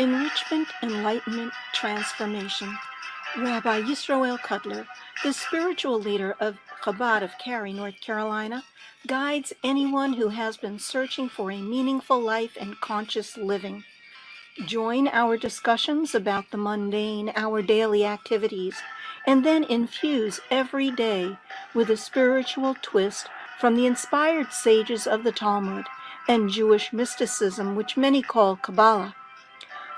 Enrichment, Enlightenment, Transformation. Rabbi Yisroel Cotlar, the spiritual leader of Chabad of Cary, North Carolina, guides anyone who has been searching for a meaningful life and conscious living. Join our discussions about the mundane, our daily activities, and then infuse every day with a spiritual twist from the inspired sages of the Talmud and Jewish mysticism, which many call Kabbalah.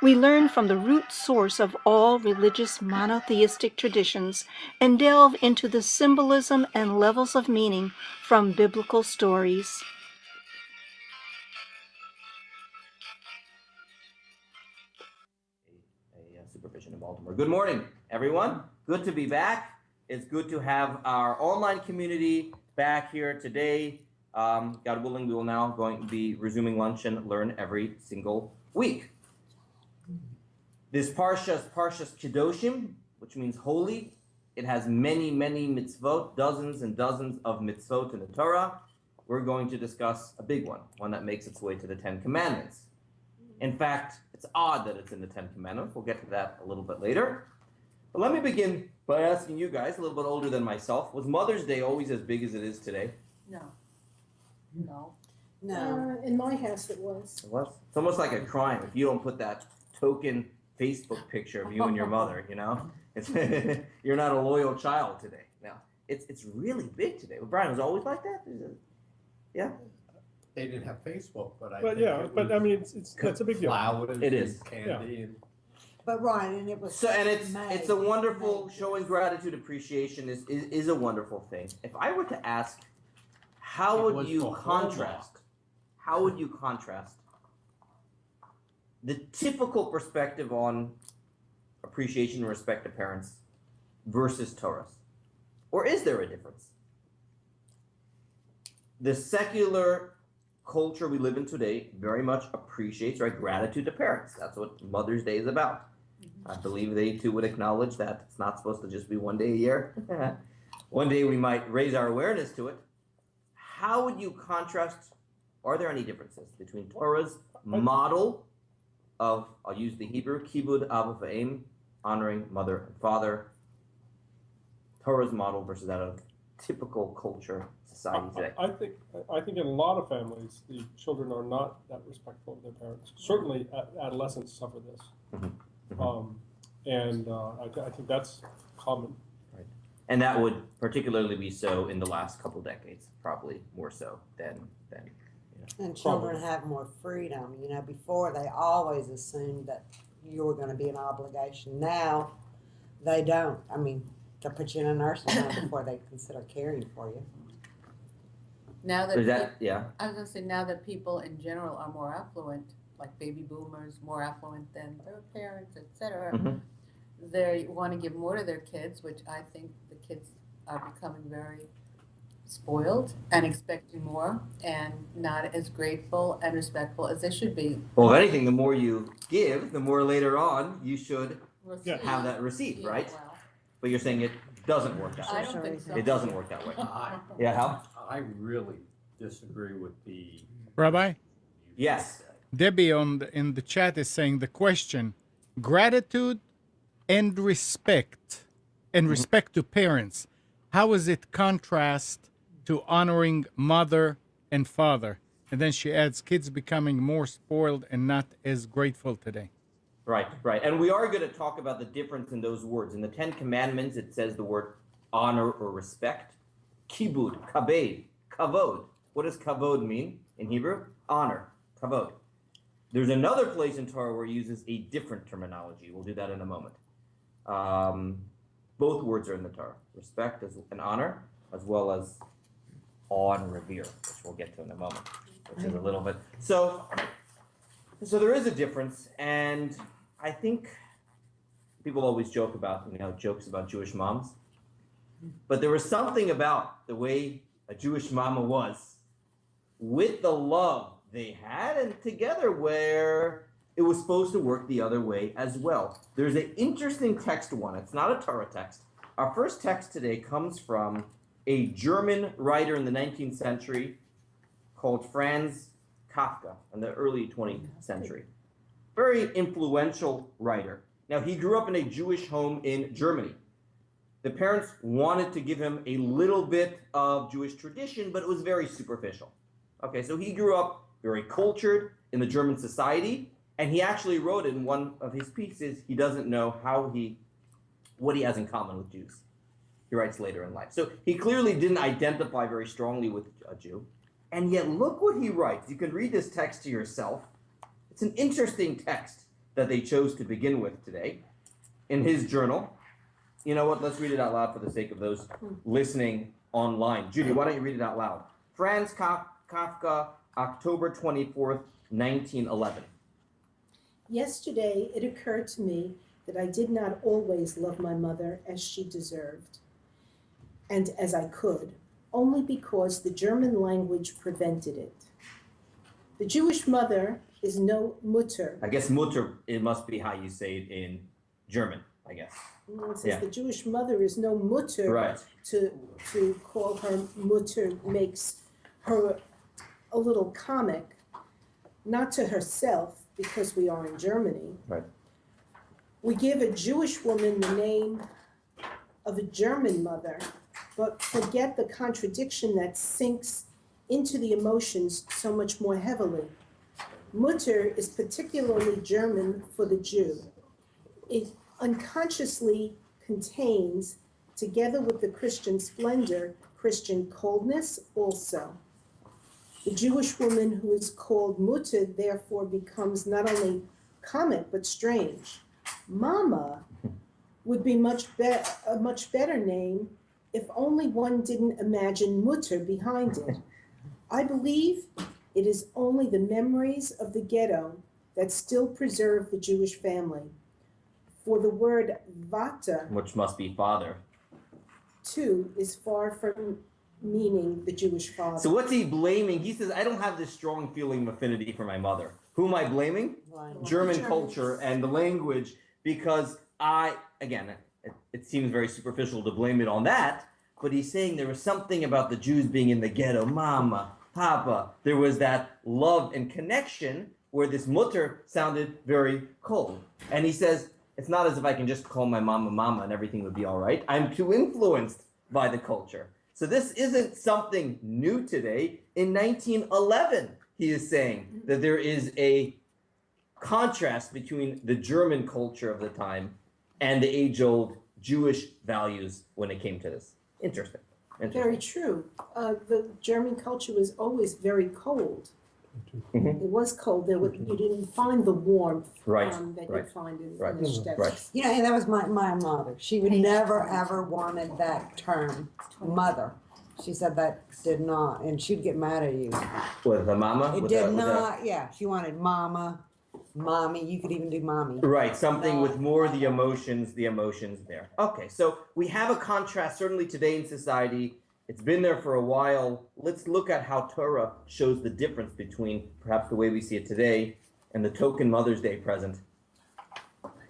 We learn from the root source of all religious monotheistic traditions and delve into the symbolism and levels of meaning from biblical stories. Supervision in Baltimore. Good morning, everyone. Good to be back. It's good to have our online community back here today. God willing, we will now going to be resuming lunch and learn every single week. This parsha is Parshas Kedoshim, which means holy. It has many, many mitzvot, dozens and dozens of mitzvot in the Torah. We're going to discuss a big one that makes its way to the Ten Commandments. In fact, it's odd that it's in the Ten Commandments. We'll get to that a little bit later. But let me begin by asking you guys, a little bit older than myself, was Mother's Day always as big as it is today? No. In my house it was. It was? It's almost like a crime if you don't put that token Facebook picture of you and your mother, you know? It's you're not a loyal child today. Now, it's really big today. Well, Brian, was it always like that? Yeah? They didn't have Facebook, but I It's a big deal. Flowers, It is. candy, and But right, and it was So, and it's May. a wonderful showing gratitude, appreciation is a wonderful thing. If I were to ask, how It would was you the contrast the typical perspective on appreciation and respect to parents versus Torah's? Or is there a difference? The secular culture we live in today very much appreciates, right, gratitude to parents. That's what Mother's Day is about. I believe they too would acknowledge that it's not supposed to just be one day a year. One day we might raise our awareness to it. How would you contrast, are there any differences between Torah's model of, I'll use the Hebrew, kibud av v'em, honoring mother and father, Torah's model versus that of typical culture, society today? I think in a lot of families, the children are not that respectful of their parents. Certainly, adolescents suffer this, I think that's common. Right. And that would particularly be so in the last couple decades, probably more so than. And children have more freedom. You know, before they always assumed that you were going to be an obligation. Now they don't. I mean, they'll put you in a nursing home before they consider caring for you. Now that, I was gonna say, now that people in general are more affluent, like baby boomers, more affluent than their parents, etc., they want to give more to their kids, which I think the kids are becoming very spoiled and expecting more and not as grateful and respectful as they should be. Well, if anything, the more you give, the more later on you should Receive. have that receipt, Yeah, right? well, But you're saying it doesn't work that I way. don't think so. It doesn't work that way. I Yeah, Hal? really disagree with the. Rabbi, Yes. Debbie in the chat is saying the question: gratitude and respect, respect to parents. How is it contrast to honoring mother and father? And then she adds, kids becoming more spoiled and not as grateful today. Right. And we are going to talk about the difference in those words. In the Ten Commandments, it says the word honor or respect. Kibud, kabed, kavod. What does kavod mean in Hebrew? Honor, kavod. There's another place in Torah where it uses a different terminology. We'll do that in a moment. Both words are in the Torah. Respect and honor, as well as awe and revere, which we'll get to in a moment, which is a little bit. So there is a difference, and I think people always joke about, jokes about Jewish moms, but there was something about the way a Jewish mama was with the love they had and together where it was supposed to work the other way as well. There's an interesting text one. It's not a Torah text. Our first text today comes from a German writer in the 19th century called Franz Kafka in the early 20th century. very influential writer. Now, he grew up in a Jewish home in Germany. The parents wanted to give him a little bit of Jewish tradition, but it was very superficial. Okay, so he grew up very cultured in the German society, and he actually wrote in one of his pieces, he doesn't know what he has in common with Jews. He writes later in life. So he clearly didn't identify very strongly with a Jew. And yet look what he writes. You can read this text to yourself. It's an interesting text that they chose to begin with today in his journal. You know what? Let's read it out loud for the sake of those listening online. Judy, why don't you read it out loud? Franz Kafka, October 24th, 1911. Yesterday it occurred to me that I did not always love my mother as she deserved, and as I could, only because the German language prevented it. The Jewish mother is no Mutter. I guess Mutter, it must be how you say it in German, I guess. It says the Jewish mother is no Mutter. Right. To call her Mutter makes her a little comic, not to herself, because we are in Germany. Right. We give a Jewish woman the name of a German mother, but forget the contradiction that sinks into the emotions so much more heavily. Mutter is particularly German for the Jew. It unconsciously contains, together with the Christian splendor, Christian coldness also. The Jewish woman who is called Mutter therefore becomes not only comic but strange. Mama would be a much better name if only one didn't imagine Mutter behind it. I believe it is only the memories of the ghetto that still preserve the Jewish family. For the word Vater, Which must be father. too, is far from meaning the Jewish father. So what's he blaming? He says, I don't have this strong feeling of affinity for my mother. Who am I blaming? German culture and the language, because it seems very superficial to blame it on that, but he's saying there was something about the Jews being in the ghetto, mama, papa. There was that love and connection where this mutter sounded very cold. And he says, it's not as if I can just call my mama mama and everything would be all right. I'm too influenced by the culture. So this isn't something new today. In 1911, he is saying that there is a contrast between the German culture of the time and the age-old Jewish values when it came to this. Interesting. Very true. The German culture was always very cold. Mhm. It was cold. You didn't find the warmth Right, that right, you find in right, the steppes. right. You know, and that was my mother. She would never, ever wanted that term, mother. She said that did not, and she'd get mad at you. With the mama? It With did the- with the- not, yeah, she wanted mama, mommy, you could even do mommy. Right, something with more the emotions there. Okay, so we have a contrast certainly today in society. It's been there for a while. Let's look at how Torah shows the difference between perhaps the way we see it today and the token Mother's Day present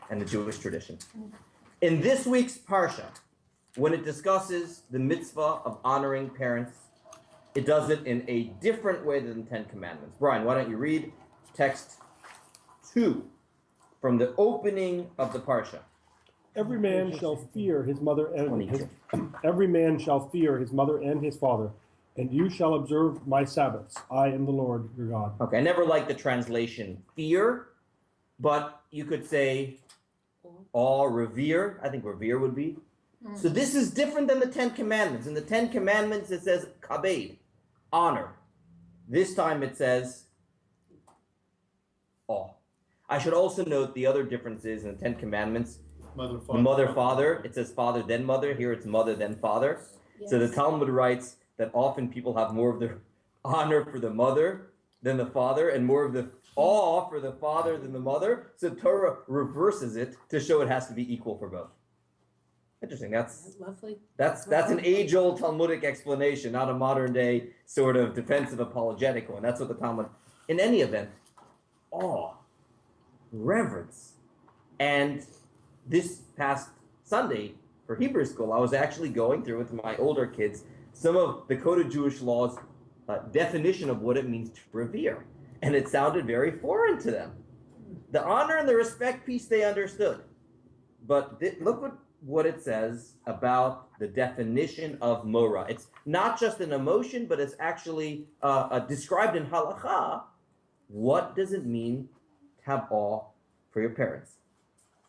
and the Jewish tradition. In this week's Parsha, when it discusses the mitzvah of honoring parents, it does it in a different way than the Ten Commandments. Brian, why don't you read text 2 from the opening of the Parsha? Every man shall fear his mother and 22. every man shall fear his mother and his father, and you shall observe my Sabbaths. I am the Lord your God. Okay, I never liked the translation fear, but you could say awe, revere. I think revere would be. So this is different than the Ten Commandments. In the Ten Commandments, it says kabed, honor. This time it says awe. I should also note the other differences in the Ten Commandments. Mother, The mother, father, it says father, then mother. Here it's mother, then father. So the Talmud writes that often people have more of the honor for the mother than the father and more of the awe for the father than the mother. So Torah reverses it to show it has to be equal for both. Interesting. Lovely. That's an age-old Talmudic explanation, not a modern-day sort of defensive apologetic one. That's what the Talmud. In any event, awe, reverence, and this past Sunday for Hebrew school, I was actually going through with my older kids some of the Code of Jewish Law's definition of what it means to revere, and it sounded very foreign to them. The honor and the respect piece they understood. But look what it says about the definition of mora. It's not just an emotion, but it's actually described in halakha. What does it mean to have awe for your parents?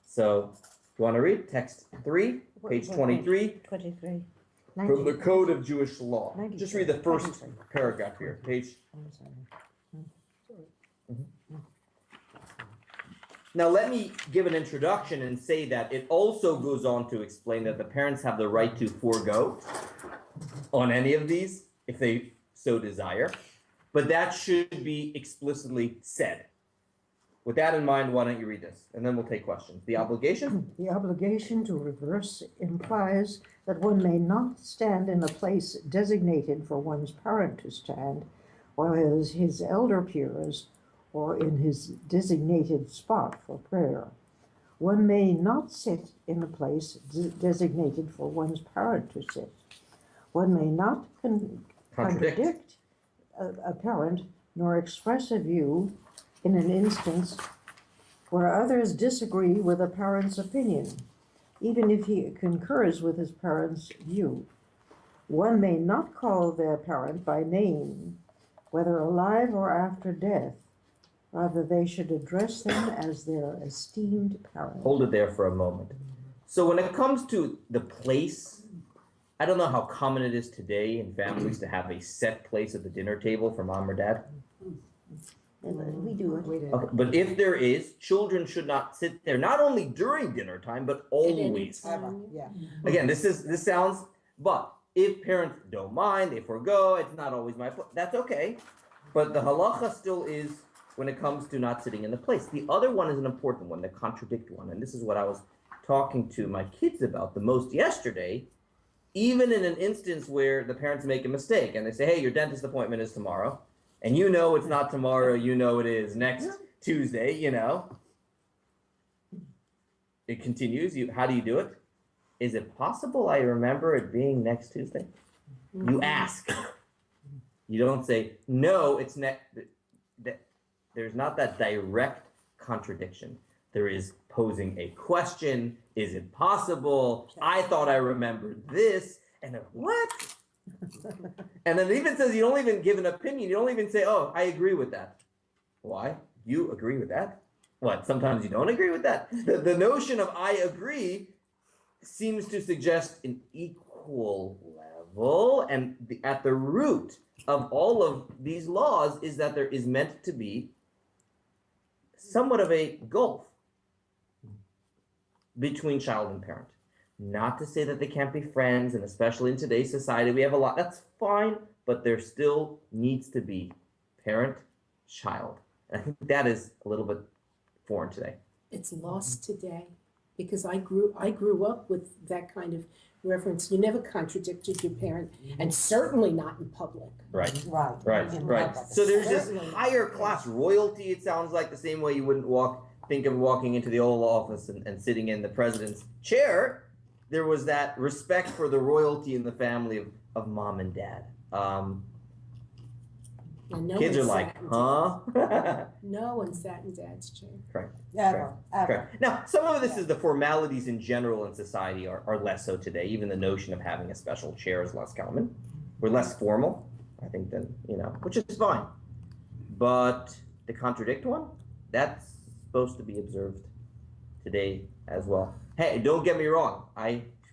So, you want to read text 3, page 23, 23. from the Code of Jewish Law. 93. Just read the first 93. paragraph here, page. I'm sorry. Now, let me give an introduction and say that it also goes on to explain that the parents have the right to forego on any of these if they so desire, but that should be explicitly said. With that in mind, why don't you read this? And then we'll take questions. The obligation? The obligation to reverse implies that one may not stand in a place designated for one's parent to stand, while his elder peers or in his designated spot for prayer. One may not sit in a place designated for one's parent to sit. One may not contradict a parent nor express a view in an instance where others disagree with a parent's opinion, even if he concurs with his parent's view. One may not call their parent by name, whether alive or after death. Rather, they should address them as their esteemed parent. Hold it there for a moment. So when it comes to the place, I don't know how common it is today in families to have a set place at the dinner table for mom or dad. We do it. We do. Okay, but if there is, children should not sit there, not only during dinner time, but always. Ever, yeah. Again, this sounds, but if parents don't mind, they forego, it's not always my place, that's okay. But the halacha still is when it comes to not sitting in the place. The other one is an important one, the contradict one. And this is what I was talking to my kids about the most yesterday. Even in an instance where the parents make a mistake and they say, hey, your dentist appointment is tomorrow. And you know it's not tomorrow, you know it is next Tuesday, you know. It continues. How do you do it? Is it possible I remember it being next Tuesday? You ask. You don't say, no, it's next. There's not that direct contradiction. There is posing a question. Is it possible? I thought I remembered this. And then, what? And then it even says you don't even give an opinion. You don't even say, oh, I agree with that. Why? You agree with that? What? Sometimes you don't agree with that? The notion of I agree seems to suggest an equal level. And at the root of all of these laws is that there is meant to be somewhat of a gulf between child and parent. Not to say that they can't be friends, and especially in today's society, we have a lot. That's fine, but there still needs to be parent-child. And I think that is a little bit foreign today. It's lost today because I grew up with that kind of reverence. You never contradicted your parent, and certainly not in public. Right. Right. Right. So there's this higher class royalty, it sounds like, the same way you wouldn't think of walking into the Oval Office and sitting in the president's chair. There was that respect for the royalty in the family of mom and dad. And no Kids are one like, sat in huh? No one sat in dad's chair. Correct. Ever. Correct. Now, some of this is the formalities in general in society are less so today. Even the notion of having a special chair is less common. We're less formal, I think, than, which is fine. But the contradict one, that's supposed to be observed today as well. Hey, don't get me wrong.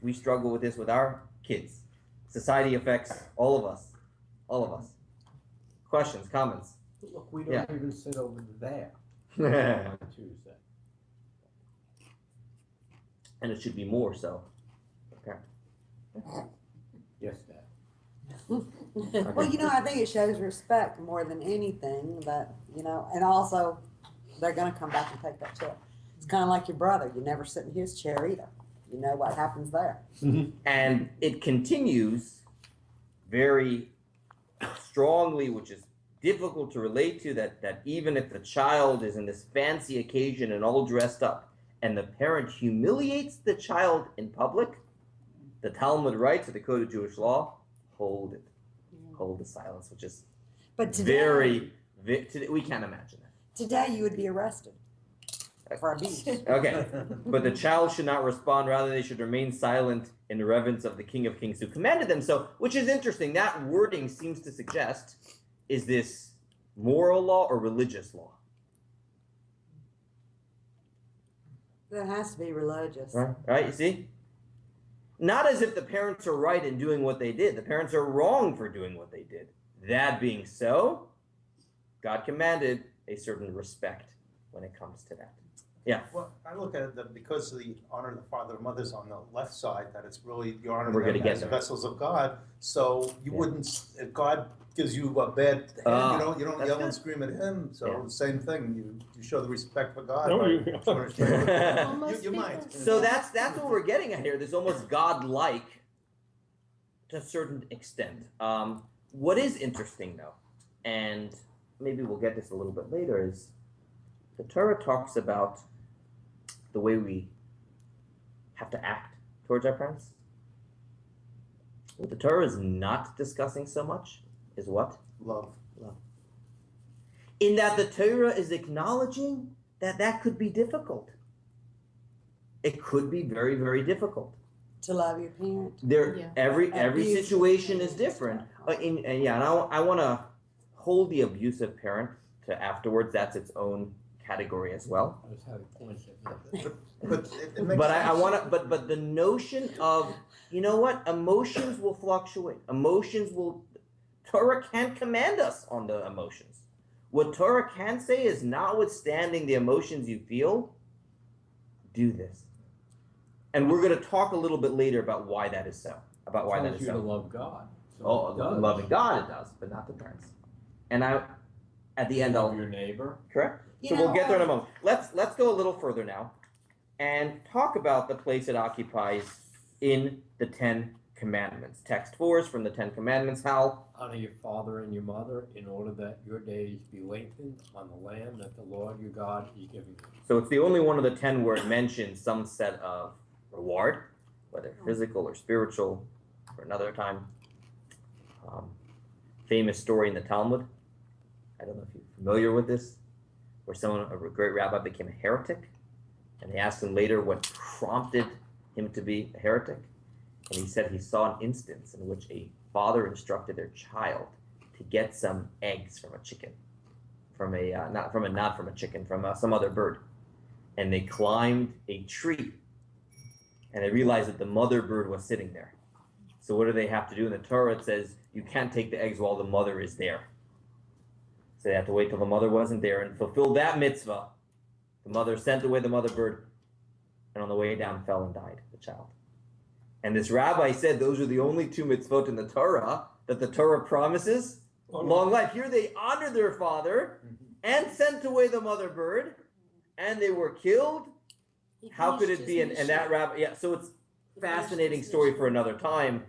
We struggle with this with our kids. Society affects all of us. All of us. Questions, comments? Look, we don't Yeah. even sit over there And on Tuesday. it should be more so. Okay. Yes, Dad. Well, I think it shows respect more than anything that, and also they're going to come back and take that chair. It's kind of like your brother. You never sit in his chair either. You know what happens there. And it continues very strongly, which is difficult to relate to, that even if the child is in this fancy occasion and all dressed up, and the parent humiliates the child in public, the Talmud writes in the Code of Jewish Law, hold it. Hold the silence, which is But today, today, we can't imagine that. today you would be arrested. for abuse. Okay. But the child should not respond. Rather, they should remain silent in the reverence of the King of Kings who commanded them. So, which is interesting. That wording seems to suggest, is this moral law or religious law? That has to be religious. Right? You see? Not as if the parents are right in doing what they did. The parents are wrong for doing what they did. That being so, God commanded a certain respect when it comes to that. Yeah. Well, I look at it that because of the honor of the father and mother's on the left side, that it's really the honor We're of them gonna get as there. vessels of God. So you Yeah. wouldn't, if God gives you a bad hand, you don't that's yell good. and scream at him. So Yeah. same thing, you show the respect for God. No, by you- showing respect for Almost you people- might. So that's what we're getting at here. There's almost God-like to a certain extent. What is interesting though, and maybe we'll get this a little bit later, is the Torah talks about the way we have to act towards our parents. What the Torah is not discussing so much is what? Love. In that the Torah is acknowledging that that could be difficult. It could be very, very difficult. To love your parent. There, Yeah. every Abusive situation is parents. different. And I want to hold the abusive parent to afterwards. That's its own category as well. I was having points at But it makes But sense. I want to. But the notion of, you know what, emotions will fluctuate. Emotions will. Torah can't command us on the emotions. What Torah can say is, notwithstanding the emotions you feel, do this. And we're going to talk a little bit later about why that is so. About why that tells is you to so. love God. So Oh, it does. loving God it does, but not the parents. And at the end, Love I'll your neighbor. correct. You So know, we'll get there in a moment. Let's go a little further now, and talk about the place it occupies in the Ten Commandments. Text 4 is from the Ten Commandments. Hal. Honor your father and your mother in order that your days be lengthened on the land that the Lord your God is giving you. So it's the only one of the 10 where it mentions some set of reward, whether physical or spiritual, for another time. Famous story in the Talmud. I don't know if you're familiar with this, where a great rabbi became a heretic, and they asked him later what prompted him to be a heretic, and he said he saw an instance in which a father instructed their child to get some eggs from a chicken, from some other bird, and they climbed a tree, and they realized that the mother bird was sitting there. So what do they have to do? In the Torah it says you can't take the eggs while the mother is there. So they have to wait till the mother wasn't there and fulfill that mitzvah. The mother sent away the mother bird, and on the way down fell and died, the child. And this rabbi said those are the only two mitzvot in the Torah that the Torah promises long life. Here they honored their father and sent away the mother bird, and they were killed. How could it be? And that rabbi, yeah, so it's fascinating story for another time.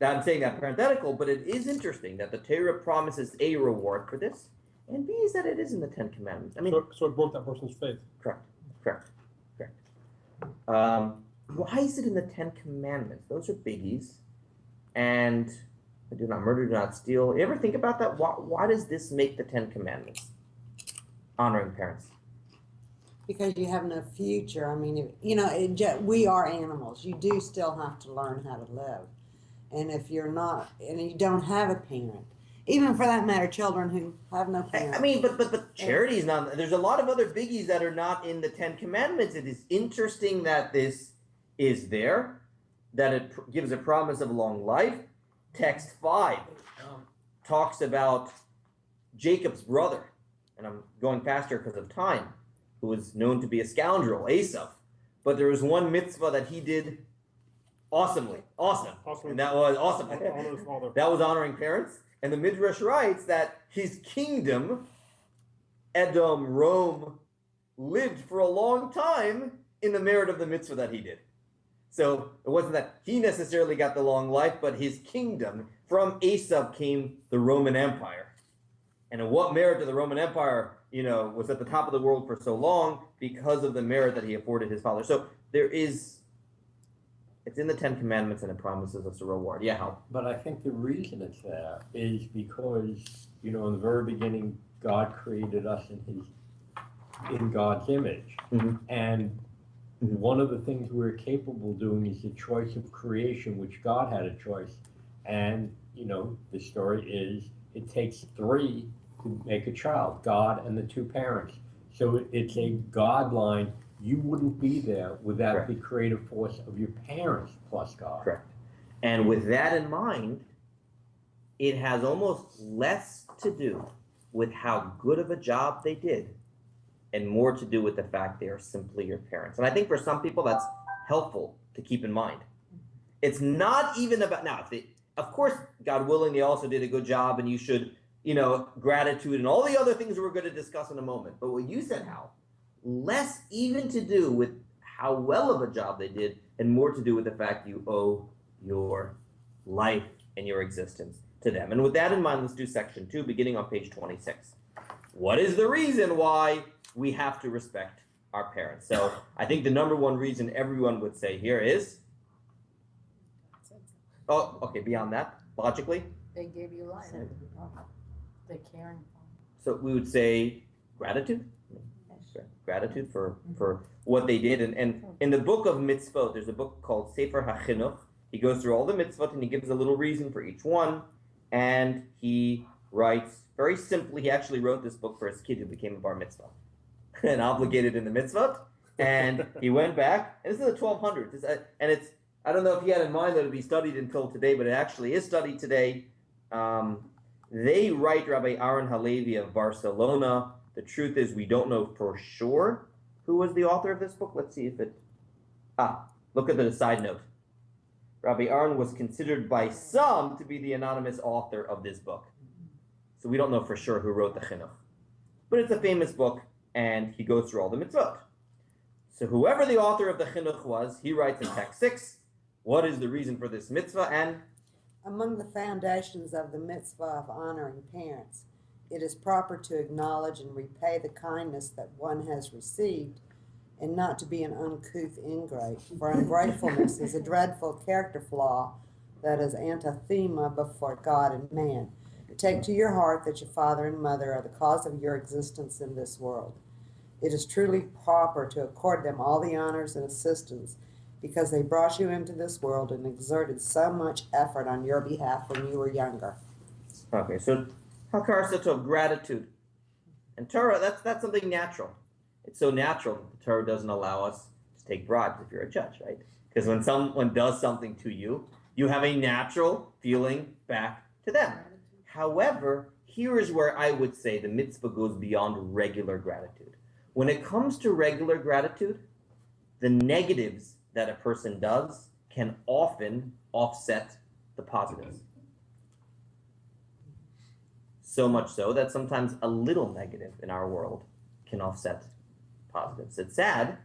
I'm saying that parenthetical, but it is interesting that the Torah promises a reward for this, and B is that it is in the Ten Commandments. I mean, So it broke that person's faith. correct. Why is it in the Ten Commandments? Those are biggies, and do not murder, do not steal. You ever think about that? Why does this make the Ten Commandments? Honoring parents. Because you have no future. I mean, we are animals. You do still have to learn how to live. And if you're not, and you don't have a parent, even for that matter, children who have no parent. I mean, but charity is not. There's a lot of other biggies that are not in the Ten Commandments. It is interesting that this is there, that it gives a promise of long life. Text 5 talks about Jacob's brother, and I'm going faster because of time, who was known to be a scoundrel, Asaph. But there was one mitzvah that he did awesome, and that was awesome. Honor his father. That was honoring parents. And the Midrash writes that his kingdom, Edom, Rome, lived for a long time in the merit of the mitzvah that he did. So it wasn't that he necessarily got the long life, but his kingdom, from Asaph came the Roman Empire. And in what merit did the Roman Empire, was at the top of the world for so long? Because of the merit that he afforded his father. So it's in the Ten Commandments, and it promises us a reward. Yeah, Hal? But I think the reason it's there is because, in the very beginning, God created us in his in God's image. Mhm. And one of the things we're capable of doing is the choice of creation, which God had a choice. And, the story is it takes three to make a child, God and the two parents. So it's a God line. You wouldn't be there without Correct. the creative force of your parents plus God. Correct. And with that in mind, it has almost less to do with how good of a job they did and more to do with the fact they are simply your parents. And I think for some people that's helpful to keep in mind. It's not even about, now, of course, God willing, they also did a good job and you should, gratitude and all the other things we're going to discuss in a moment. But what you said, Hal, less even to do with how well of a job they did and more to do with the fact you owe your life and your existence to them. And with that in mind, let's do section 2, beginning on page 26. What is the reason why we have to respect our parents? So I think the number one reason everyone would say here is, oh, okay, beyond that, logically, They gave you life. They're caring for you. so we would say gratitude. Gratitude for what they did. And in the book of mitzvot, there's a book called Sefer HaChinuch. He goes through all the mitzvot and he gives a little reason for each one. And he writes very simply, he actually wrote this book for his kid who became a bar mitzvah and obligated in the mitzvot. And he went back, and this is the 1200s. And it's, I don't know if he had in mind that it would be studied until today, but it actually is studied today. They write, Rabbi Aaron Halevi of Barcelona. The truth is we don't know for sure who was the author of this book. Let's see if it, look at the side note. Rabbi Aaron was considered by some to be the anonymous author of this book. So we don't know for sure who wrote the Chinuch. But it's a famous book, and he goes through all the mitzvot. So whoever the author of the Chinuch was, he writes in text 6, what is the reason for this mitzvah? And among the foundations of the mitzvah of honoring parents, it is proper to acknowledge and repay the kindness that one has received, and not to be an uncouth ingrate. For ungratefulness is a dreadful character flaw that is anathema before God and man. Take to your heart that your father and mother are the cause of your existence in this world. It is truly proper to accord them all the honors and assistance, because they brought you into this world and exerted so much effort on your behalf when you were younger. okay, so Hakar of gratitude. And Torah, that's something natural. It's so natural that the Torah doesn't allow us to take bribes if you're a judge, right? Because when someone does something to you, you have a natural feeling back to them. However, here is where I would say the mitzvah goes beyond regular gratitude. When it comes to regular gratitude, the negatives that a person does can often offset the positives. So much so that sometimes a little negative in our world can offset positives. It's sad,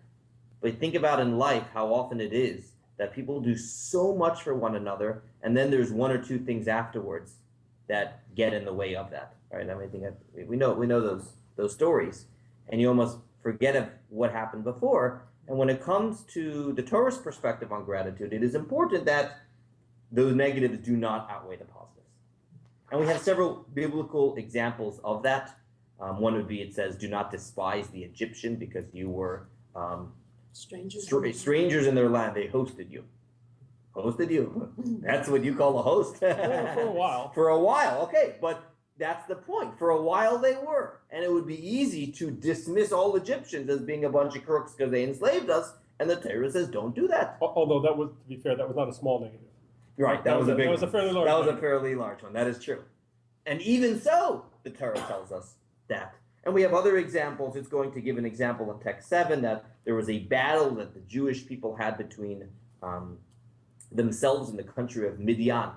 but think about in life how often it is that people do so much for one another, and then there's one or two things afterwards that get in the way of that. Right? I think we know those stories, and you almost forget of what happened before. And when it comes to the Torah's perspective on gratitude, it is important that those negatives do not outweigh the positives. And we have several biblical examples of that. One would be, it says, do not despise the Egyptian because you were strangers in their land. They hosted you. Hosted you. That's what you call a host. For a while. For a while, okay. But that's the point. For a while they were. And it would be easy to dismiss all Egyptians as being a bunch of crooks because they enslaved us. And the Torah says, don't do that. Although that was, to be fair, that was not a small negative. Right, that was a big one. That was a fairly large That was a negative. fairly large one. That is true. And even so, the Torah tells us that. And we have other examples. It's going to give an example in text 7 that there was a battle that the Jewish people had between themselves and the country of Midian.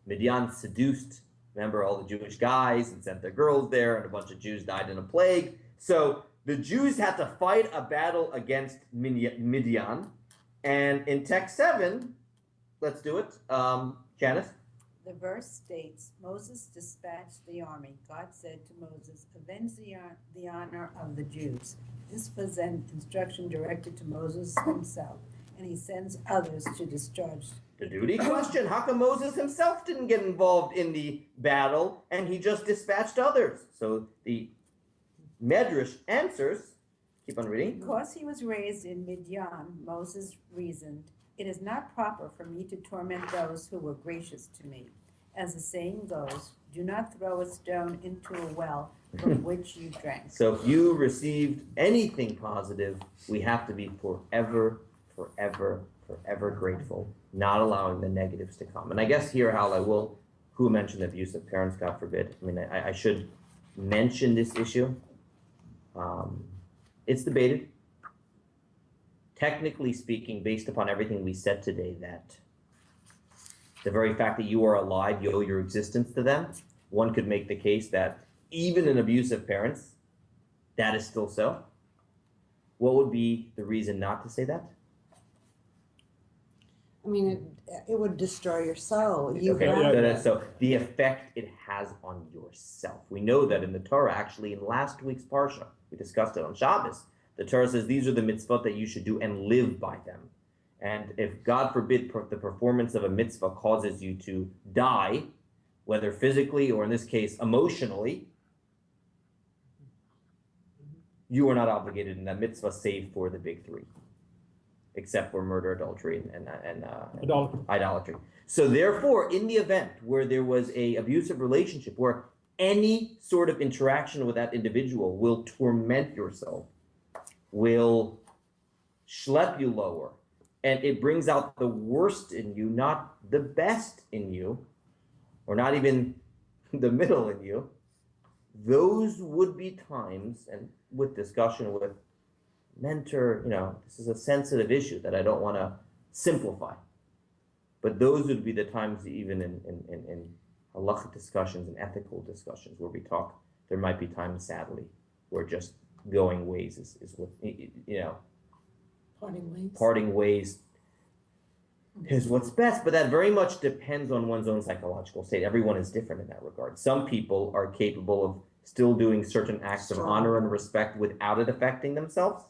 Midian seduced, remember, all the Jewish guys and sent their girls there, and a bunch of Jews died in a plague. So the Jews had to fight a battle against Midian. And in text 7, let's do it. Janice? The verse states, Moses dispatched the army. God said to Moses, avenge the honor of the Jews. This was an instruction directed to Moses himself, and he sends others to discharge The duty question. How come Moses himself didn't get involved in the battle and he just dispatched others? So the Medrash answers, Keep on reading. Because he was raised in Midian, Moses reasoned, "It is not proper for me to torment those who were gracious to me. As the saying goes, do not throw a stone into a well from which you drank." So if you received anything positive, we have to be forever grateful, not allowing the negatives to come. And I guess here, Hal, who mentioned abusive parents, God forbid. I mean, I should mention this issue. It's debated. Technically speaking, based upon everything we said today, that the very fact that you are alive, you owe your existence to them, one could make the case that even in abusive parents, that is still so. What would be the reason not to say that? I mean, it would destroy your soul. You Okay, have so the effect it has on yourself. We know that in the Torah, actually in last week's Parsha, we discussed it on Shabbos, the Torah says these are the mitzvot that you should do and live by them. And if, God forbid, the performance of a mitzvah causes you to die, whether physically or in this case, emotionally, you are not obligated in that mitzvah save for the big three, except for murder, adultery, and idolatry. So therefore, in the event where there was a abusive relationship, where any sort of interaction with that individual will torment your soul, will schlep you lower, and it brings out the worst in you, not the best in you, or not even the middle in you, those would be times, and with discussion with mentor, this is a sensitive issue that I don't want to simplify, but those would be the times, even in halachic discussions and ethical discussions, where we talk, there might be times, sadly, where just going ways is what, parting ways is what's best, but that very much depends on one's own psychological state. Everyone is different in that regard. Some people are capable of still doing certain acts of honor and respect without it affecting themselves.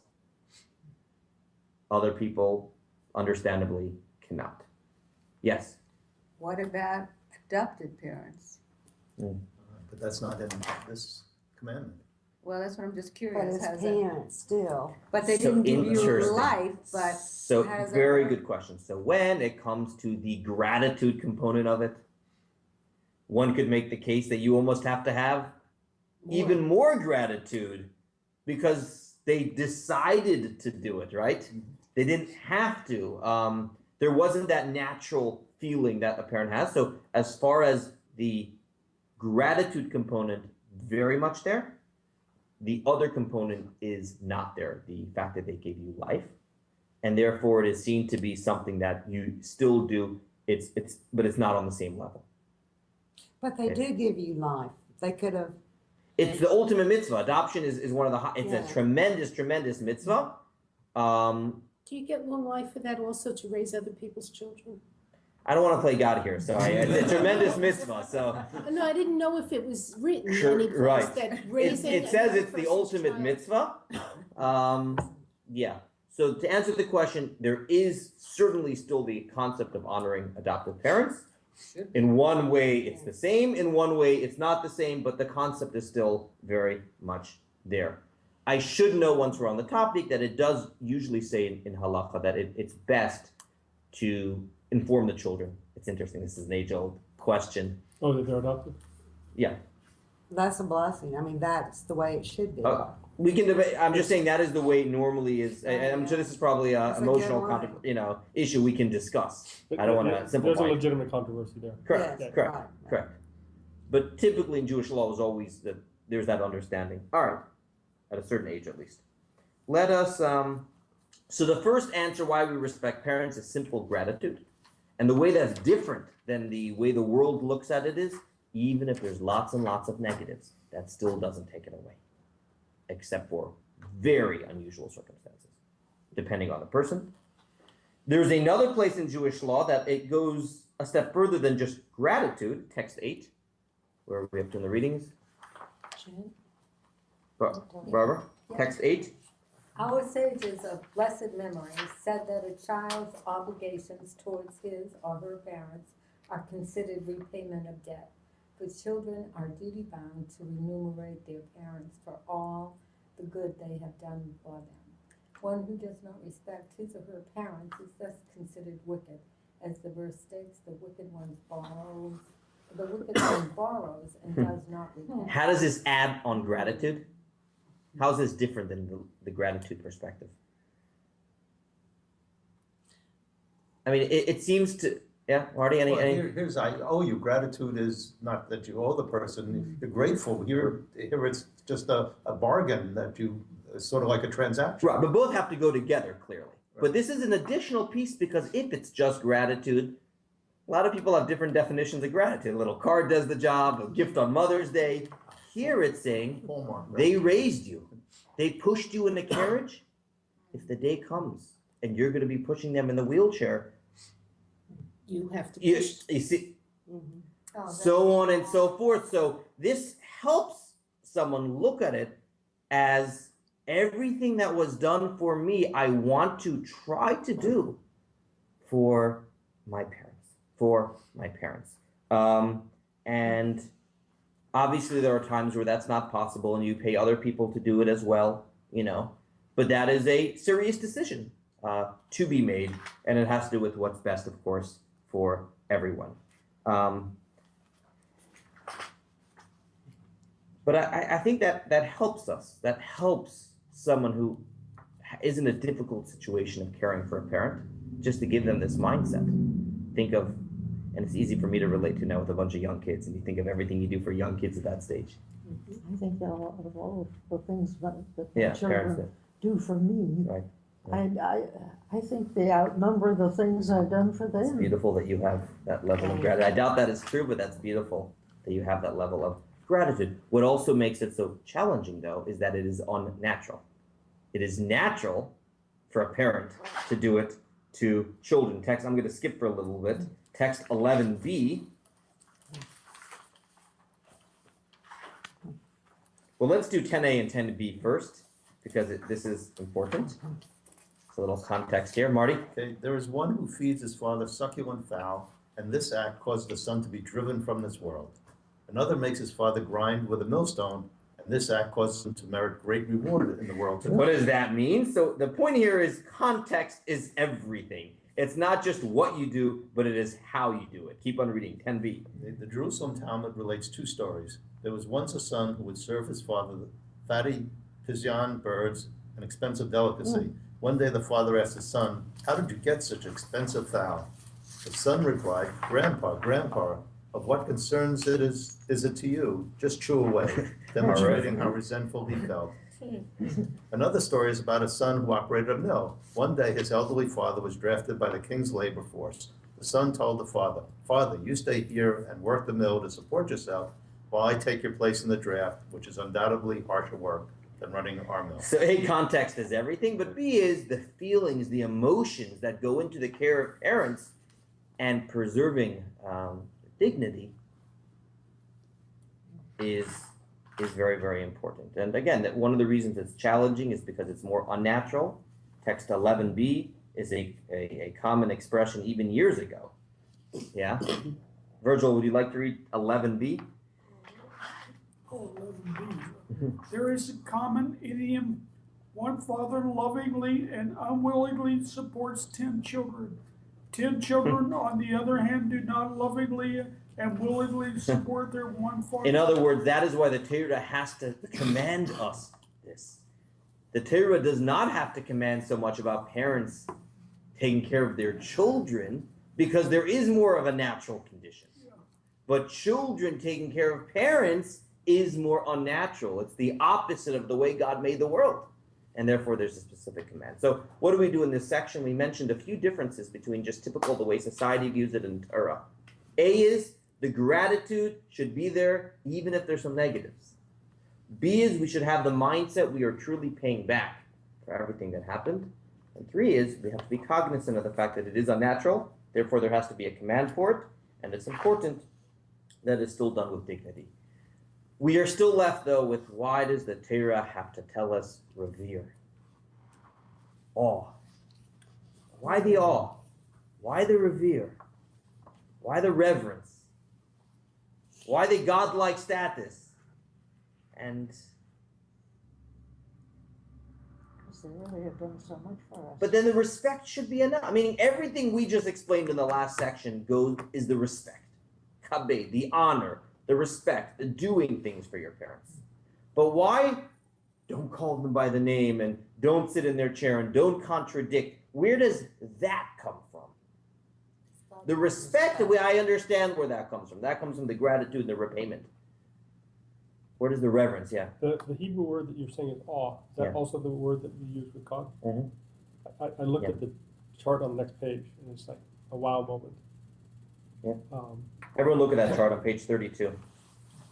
Other people, understandably, cannot. Yes? What about adopted parents? But that's not in this commandment. Well, that's what I'm just But curious. as How's parents still. But they So didn't give you interesting. life, but So how does that very work? good question. So when it comes to the gratitude component of it, one could make the case that you almost have to have even more gratitude because they decided to do it, right? They didn't have to. There wasn't that natural feeling that a parent has. So as far as the gratitude component, very much there. The other component is not there, the fact that they gave you life, and therefore it is seen to be something that you still do. But it's not on the same level. But they do give you life. They could have. It's the ultimate mitzvah. Adoption is one of the. It's Yeah. a tremendous mitzvah. Do you get long life for that also, to raise other people's children? I don't want to play God here, so it's a tremendous mitzvah. So No, I didn't know if it was written Sure, any place right. that raising. it says another it's the person's ultimate child- mitzvah. Yeah. So to answer the question, there is certainly still the concept of honoring adoptive parents. In one way, it's the same. In one way, it's not the same, but the concept is still very much there. I should know, once we're on the topic, that it does usually say in halacha that it's best to inform the children. It's interesting. This is an age-old question. Oh, that they're adopted? Yeah. That's a blessing. I mean, that's the way it should be. We can debate. I'm just saying that is the way it normally is. And I'm sure this is probably an It's a emotional, good issue we can discuss. I don't want to simplify. There's a it. legitimate controversy there. Correct. Yes, Correct. right. Correct. But typically in Jewish law is always that there's that understanding. All right, at a certain age at least. Let us. So the first answer why we respect parents is simple gratitude, and the way that's different than the way the world looks at it is, even if there's lots and lots of negatives, that still doesn't take it away, except for very unusual circumstances, depending on the person. There's another place in Jewish law that it goes a step further than just gratitude, text 8, where we have done the readings. Barbara, text 8. Our sages of blessed memory said that a child's obligations towards his or her parents are considered repayment of debt, for children are duty-bound to remunerate their parents for all the good they have done for them. One who does not respect his or her parents is thus considered wicked. As the verse states, the wicked one borrows and does not repent. How does this add on gratitude? How is this different than the gratitude perspective? I mean, it seems to, yeah, Marty, any? Here's, I owe you. Gratitude is not that you owe the person, you're grateful. Here it's just a bargain that you, it's sort of like a transaction. Right, but both have to go together, clearly. Right. But this is an additional piece because if it's just gratitude, a lot of people have different definitions of gratitude. A little card does the job, a gift on Mother's Day. Here it's saying, they raised you. They pushed you in the carriage. If the day comes and you're going to be pushing them in the wheelchair, You have to you push. see, Oh, so on and so forth. So this helps someone look at it as everything that was done for me, I want to try to do for my parents. And obviously there are times where that's not possible and you pay other people to do it as well, you know, but that is a serious decision to be made, and it has to do with what's best, of course, for everyone. But I think that helps us. That helps someone who is in a difficult situation of caring for a parent, just to give them this mindset. Think of, and it's easy for me to relate to now with a bunch of young kids, and you think of everything you do for young kids at that stage. I think that of all the things that Yeah, my children do for me, Right. I think they outnumber the things I've done for It's them. beautiful that you have that level of gratitude. I doubt that is true, but that's beautiful that you have that level of gratitude. What also makes it so challenging, though, is that it is unnatural. It is natural for a parent to do it to children. Text, I'm going to skip for a little bit. Text 11b. Well, let's do 10a and 10b first, because this is important. A little context here. Marty? Okay, there is one who feeds his father succulent fowl, and this act causes the son to be driven from this world. Another makes his father grind with a millstone, and this act causes him to merit great reward in the world. What does that mean? So the point here is context is everything. It's not just what you do, but it is how you do it. Keep on reading, 10b. The Jerusalem Talmud relates two stories. There was once a son who would serve his father fatty pigeon birds, an expensive delicacy. One day the father asked his son, "How did you get such expensive fowl?" The son replied, Grandpa, of what concerns is it to you? Just chew away," demonstrating how resentful he felt. Another story is about a son who operated a mill. One day his elderly father was drafted by the king's labor force. The son told the father, "Father, you stay here and work the mill to support yourself while I take your place in the draft, which is undoubtedly harsher work than running our mill." So A, context is everything, but B is the feelings, the emotions that go into the care of parents and preserving dignity is very, very important. And again, that one of the reasons it's challenging is because it's more unnatural. Text 11b is a common expression even years ago. Yeah? Virgil, would you like to read 11b? Oh, 11b. There is a common idiom: one father lovingly and unwillingly supports 10 children. 10 children, on the other hand, do not lovingly and willingly support their one father. In other words, that is why the Torah has to command us this. The Torah does not have to command so much about parents taking care of their children, because there is more of a natural condition. But children taking care of parents is more unnatural. It's the opposite of the way God made the world. And therefore, there's a specific command. So what do we do in this section? We mentioned a few differences between just typical the way society views it and Torah. A is the gratitude should be there even if there's some negatives. B is we should have the mindset we are truly paying back for everything that happened. And 3 is we have to be cognizant of the fact that it is unnatural. Therefore, there has to be a command for it. And it's important that it's still done with dignity. We are still left, though, with why does the Torah have to tell us revere? Awe. Why the awe? Why the revere? Why the reverence? Why the godlike status? And Yes, they really have done so much for us. But then the respect should be enough. Meaning everything we just explained in the last section is the respect. Covet, the honor, the respect, the doing things for your parents. But why? Don't call them by the name and don't sit in their chair and don't contradict. Where does that come from? The respect, the way I understand where that comes from. That comes from the gratitude and the repayment. Where does the reverence? Yeah. The Hebrew word that you're saying is awe. Is that also the word that we use with God? Mm-hmm. I looked at the chart on the next page, and it's like a wow moment. Yeah. Everyone look at that chart on page 32.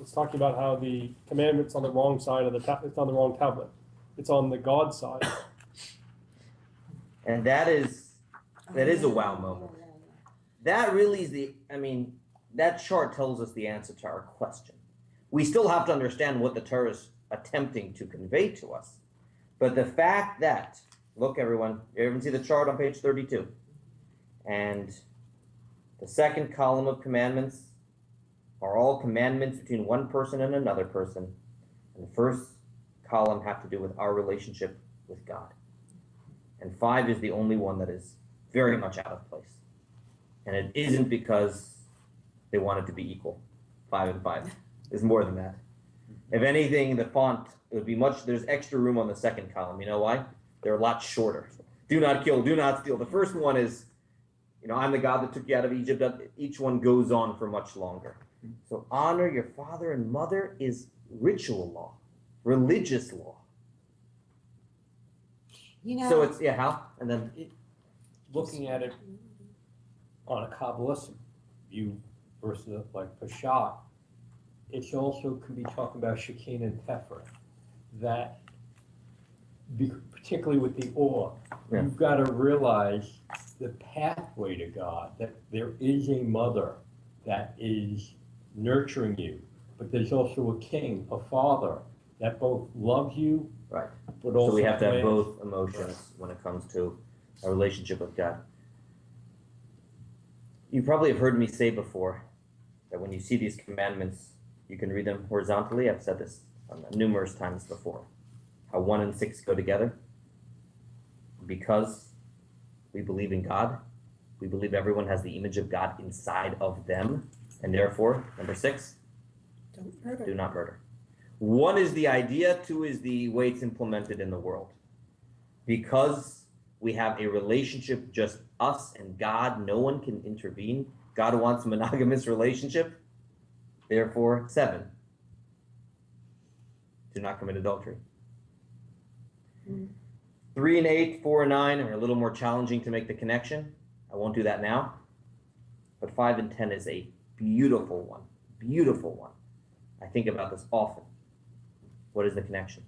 It's talking about how the commandment's on the wrong side of it's on the wrong tablet. It's on the God side. And that is a wow moment. That really is that chart tells us the answer to our question. We still have to understand what the Torah is attempting to convey to us. But the fact that, look everyone, you everyone see the chart on page 32? And the second column of commandments are all commandments between one person and another person. And the first column have to do with our relationship with God. And 5 is the only one that is very much out of place. And it isn't because they want it to be equal. 5 and 5 is more than that. If anything, the font, it would be there's extra room on the second column. You know why? They're a lot shorter. Do not kill, do not steal. The first one is, I'm the God that took you out of Egypt. Each one goes on for much longer. So honor your father and mother is ritual law, religious law. So it's, how? And then looking at it on a Kabbalistic view versus like Peshat, it also can be talking about Shekin and Tefer, that particularly with the awe, you've got to realize the pathway to God, that there is a mother that is nurturing you, but there's also a king, a father, that both loves you, right? But also so we have to have both emotions when it comes to a relationship with God. You probably have heard me say before that when you see these commandments, you can read them horizontally. I've said this numerous times before. How 1 and 6 go together. Because we believe in God, we believe everyone has the image of God inside of them, and therefore, number 6, Don't murder. Do not murder. 1 is the idea, 2 is the way it's implemented in the world. Because we have a relationship, just us and God, no one can intervene. God wants a monogamous relationship. Therefore, 7, do not commit adultery. 3 and 8, 4 and 9 are a little more challenging to make the connection. I won't do that now. But 5 and 10 is a beautiful one. Beautiful one. I think about this often. What is the connection?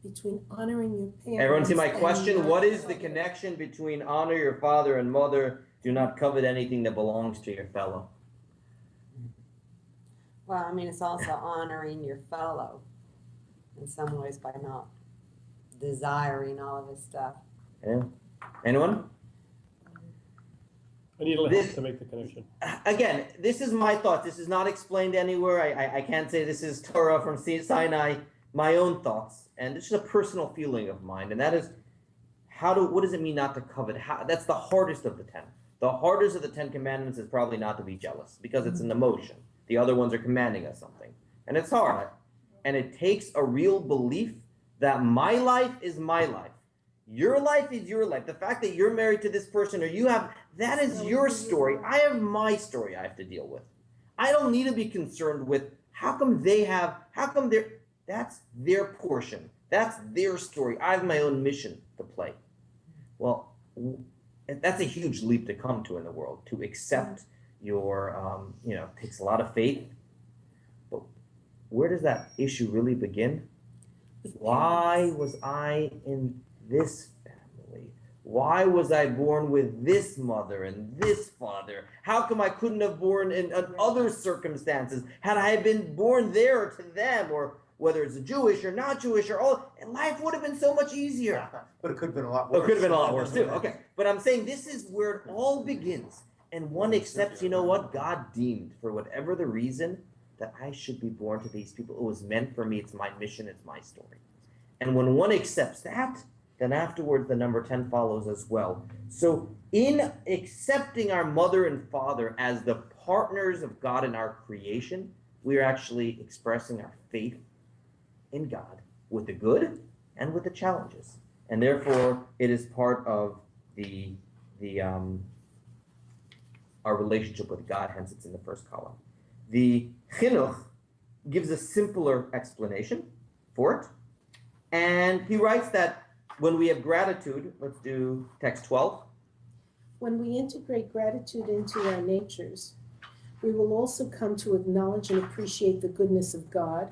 Between honoring your parents. Everyone see my question? What is the connection between honor your father and mother, do not covet anything that belongs to your fellow? Well, it's also honoring your fellow in some ways by not desiring all of his stuff. Yeah. Anyone? I need a little help to make the connection. Again, this is my thoughts. This is not explained anywhere. I can't say this is Torah from Sinai. My own thoughts. And this is a personal feeling of mine. And that is, what does it mean not to covet? That's the hardest of the 10. The hardest of the 10 commandments is probably not to be jealous because it's an emotion. The other ones are commanding us something. And it's hard. And it takes a real belief that my life is my life. Your life is your life. The fact that you're married to this person or that is your story. I have my story I have to deal with. I don't need to be concerned with that's their portion. That's their story. I have my own mission to play. Well, that's a huge leap to come to in the world, to accept your, takes a lot of faith. But where does that issue really begin? Why was I in this family? Why was I born with this mother and this father? How come I couldn't have born in other circumstances? Had I been born there to them, or whether it's Jewish or not Jewish or all, life would have been so much easier. But it could have been a lot worse. It could have been a lot worse too. Okay, but I'm saying this is where it all begins. And one accepts, God deemed, for whatever the reason, that I should be born to these people. It was meant for me. It's my mission. It's my story. And when one accepts that, then afterwards the number 10 follows as well. So in accepting our mother and father as the partners of God in our creation, we are actually expressing our faith in God with the good and with the challenges. And therefore, it is part of our relationship with God, hence it's in the first column. The chinuch gives a simpler explanation for it. And he writes that when we have gratitude, let's do text 12. When we integrate gratitude into our natures, we will also come to acknowledge and appreciate the goodness of God,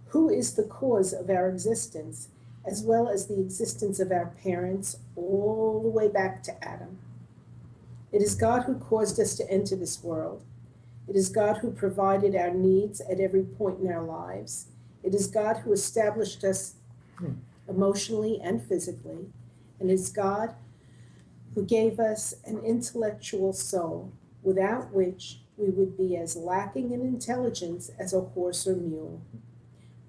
who is the cause of our existence, as well as the existence of our parents all the way back to Adam. It is God who caused us to enter this world. It is God who provided our needs at every point in our lives. It is God who established us emotionally and physically. And it is God who gave us an intellectual soul, without which we would be as lacking in intelligence as a horse or mule.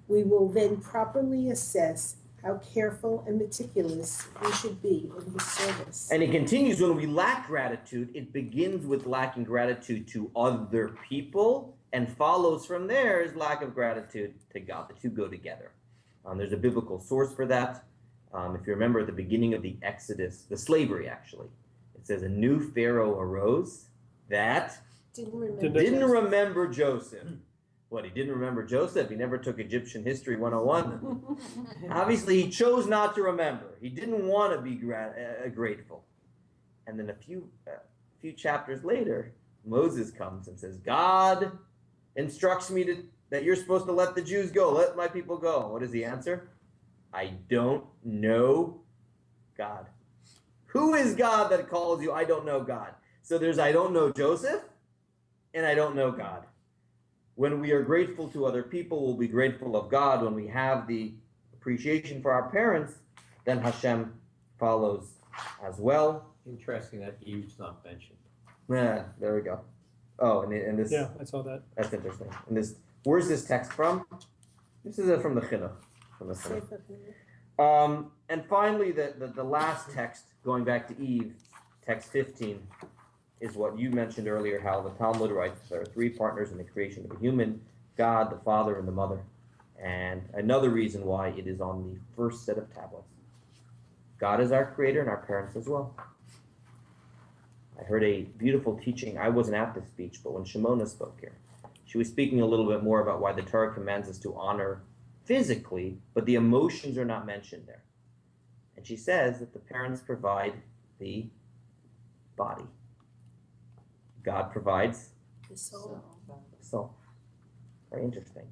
We will then properly assess how careful and meticulous we should be in his service. And it continues, when we lack gratitude, it begins with lacking gratitude to other people, and follows from there is lack of gratitude to God. The two go together. There's a biblical source for that. If you remember at the beginning of the Exodus, the slavery actually, it says a new Pharaoh arose that didn't remember Joseph. What, he didn't remember Joseph? He never took Egyptian History 101. Obviously, he chose not to remember. He didn't want to be grateful. And then a few chapters later, Moses comes and says, God instructs me that you're supposed to let the Jews go. Let my people go. What is the answer? I don't know God. Who is God that calls you? I don't know God. So there's I don't know Joseph, and I don't know God. When we are grateful to other people, we'll be grateful of God. When we have the appreciation for our parents, then Hashem follows as well. Interesting that Eve's not mentioned. Yeah, there we go. Oh, and this. Yeah, I saw that. That's interesting. And this, where's this text from? This is from the Chinuch. From the Chinuch. And finally, the last text, going back to Eve, text 15, is what you mentioned earlier, Hal. The Talmud writes there are three partners in the creation of a human: God, the Father, and the Mother. And another reason why it is on the first set of tablets. God is our creator and our parents as well. I heard a beautiful teaching. I wasn't at this speech, but when Shimona spoke here, she was speaking a little bit more about why the Torah commands us to honor physically, but the emotions are not mentioned there. And she says that the parents provide the body. God provides The soul. soul. Very interesting.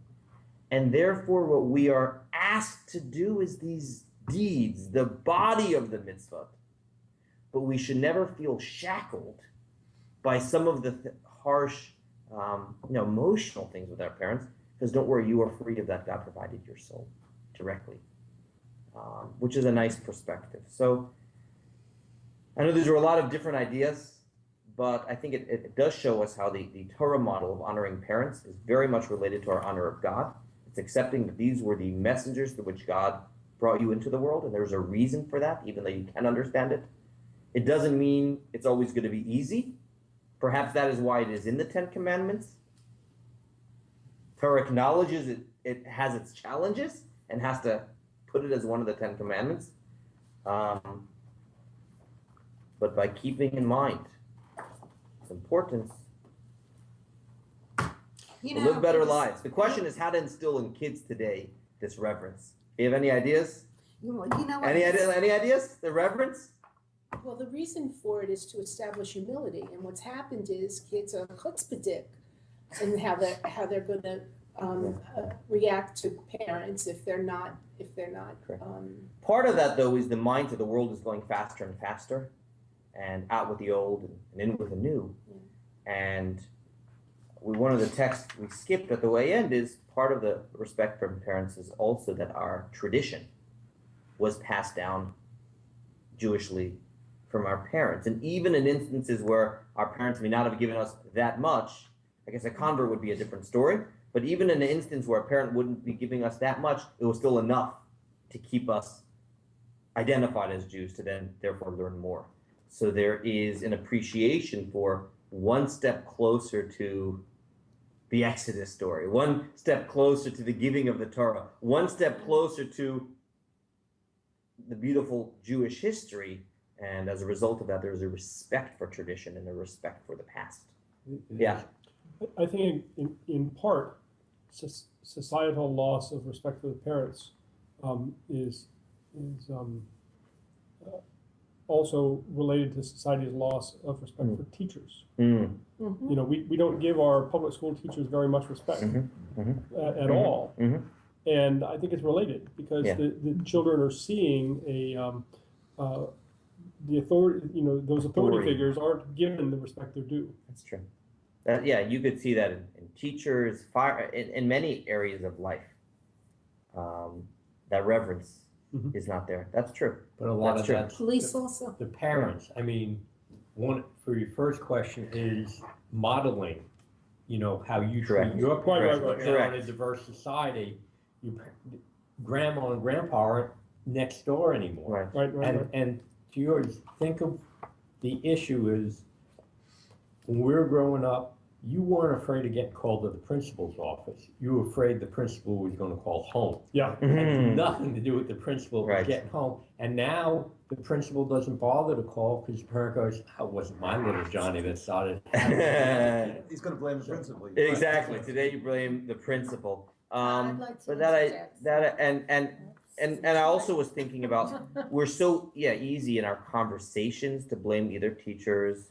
And therefore, what we are asked to do is these deeds, the body of the mitzvah. But we should never feel shackled by some of the harsh, emotional things with our parents. Because don't worry, you are free of that. God provided your soul directly, which is a nice perspective. So I know these are a lot of different ideas, but I think it does show us how the Torah model of honoring parents is very much related to our honor of God. It's accepting that these were the messengers through which God brought you into the world, and there's a reason for that, even though you can understand it. It doesn't mean it's always going to be easy. Perhaps that is why it is in the Ten Commandments. Torah acknowledges it has its challenges and has to put it as one of the Ten Commandments. But by keeping in mind its importance, we'll live better lives. The question is how to instill in kids today this reverence. Do you have any ideas? Any ideas? The reverence? Well, the reason for it is to establish humility. And what's happened is kids are chutzpahdik in how they're going to react to parents if they're not. Part of that, though, is the mind of the world is going faster and faster, and out with the old and in with the new. And one of the texts we skipped at the way end is part of the respect for parents is also that our tradition was passed down Jewishly from our parents. And even in instances where our parents may not have given us that much, I guess a convert would be a different story, But even in an instance where a parent wouldn't be giving us that much, it was still enough to keep us identified as Jews to then therefore learn more. So there is an appreciation for one step closer to the Exodus story, one step closer to the giving of the Torah, one step closer to the beautiful Jewish history. And as a result of that, there's a respect for tradition and a respect for the past. Yeah. I think in part, societal loss of respect for the parents is also related to society's loss of respect for teachers. Mm. Mhm. You know, we don't give our public school teachers very much respect at all. And I think it's related because the children are seeing the authority, you know, those authority figures aren't given the respect they're due. That's true. Yeah, you could see that in teachers, in many areas of life. That reverence is not there. That's true. But a lot That's of true. that's Police also. the parents. I mean, one for your first question is modeling. You know how you Correct. treat your parents. Right. Now in a diverse society, grandma and grandpa aren't next door anymore. Right. And to yours, think of the issue is when we were growing up, you weren't afraid of getting called to the principal's office. You were afraid the principal was going to call home. Yeah. It had nothing to do with the principal Right. getting home. And now the principal doesn't bother to call because the parent goes, "Oh, it wasn't my little Johnny that started." He's gonna blame the principal. Exactly. Today you blame the principal. I'd like to But interject. and I also was thinking about we're so easy in our conversations to blame either teachers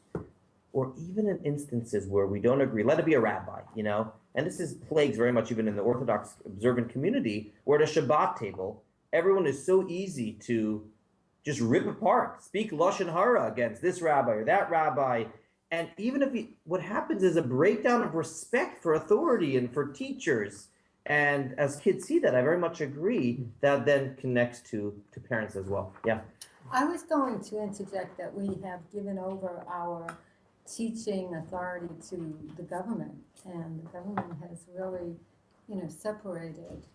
or even in instances where we don't agree. Let it be a rabbi, you know. And this is plagues very much even in the Orthodox observant community, where at a Shabbat table, everyone is so easy to just rip apart, speak lashon hara against this rabbi or that rabbi. And even if what happens is a breakdown of respect for authority and for teachers. And as kids see that, I very much agree that then connects to parents as well. Yeah. I was going to interject that we have given over our teaching authority to the government, and the government has really, you know, separated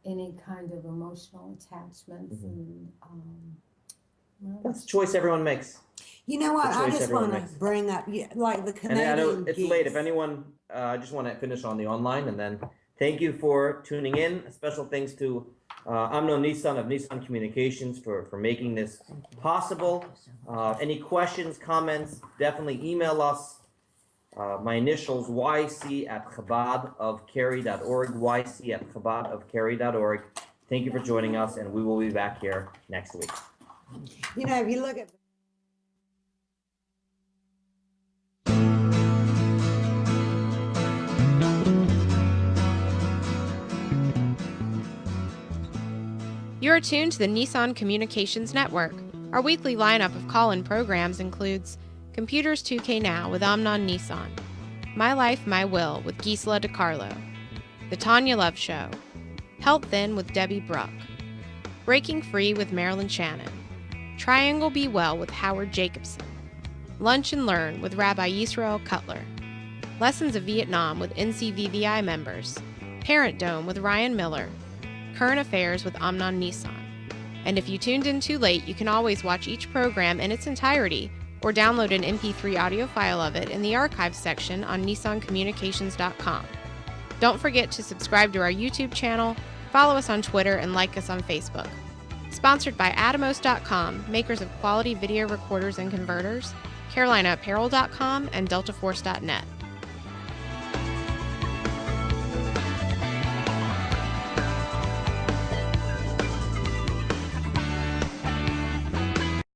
any kind of emotional attachments and well, That's a choice everyone makes. You know what? The I choice just everyone want makes. to bring up, like the And I know Canadian it's geese. late. If anyone, I just want to finish on the online and then thank you for tuning in. A special thanks to Amnon Nissan of Nissan Communications for making this possible. Any questions, comments, definitely email us. My initials, yc@chabadofcary.org, yc@chabadofcary.org. Thank you for joining us, and we will be back here next week. You know, if you look at You are tuned to the Nissan Communications Network. Our weekly lineup of call-in programs includes Computers 2K Now with Amnon Nissan, My Life, My Will with Gisela DiCarlo, The Tanya Love Show, Health Then with Debbie Bruck, Breaking Free with Marilyn Shannon, Triangle Be Well with Howard Jacobson, Lunch and Learn with Rabbi Yisroel Cotlar, Lessons of Vietnam with NCVVI members, Parent Dome with Ryan Miller, Current Affairs with Amnon Nissan. And if you tuned in too late, you can always watch each program in its entirety or download an MP3 audio file of it in the archives section on nissancommunications.com. Don't forget to subscribe to our YouTube channel, follow us on Twitter, and like us on Facebook. Sponsored by Atomos.com, makers of quality video recorders and converters, CarolinaApparel.com, and DeltaForce.net.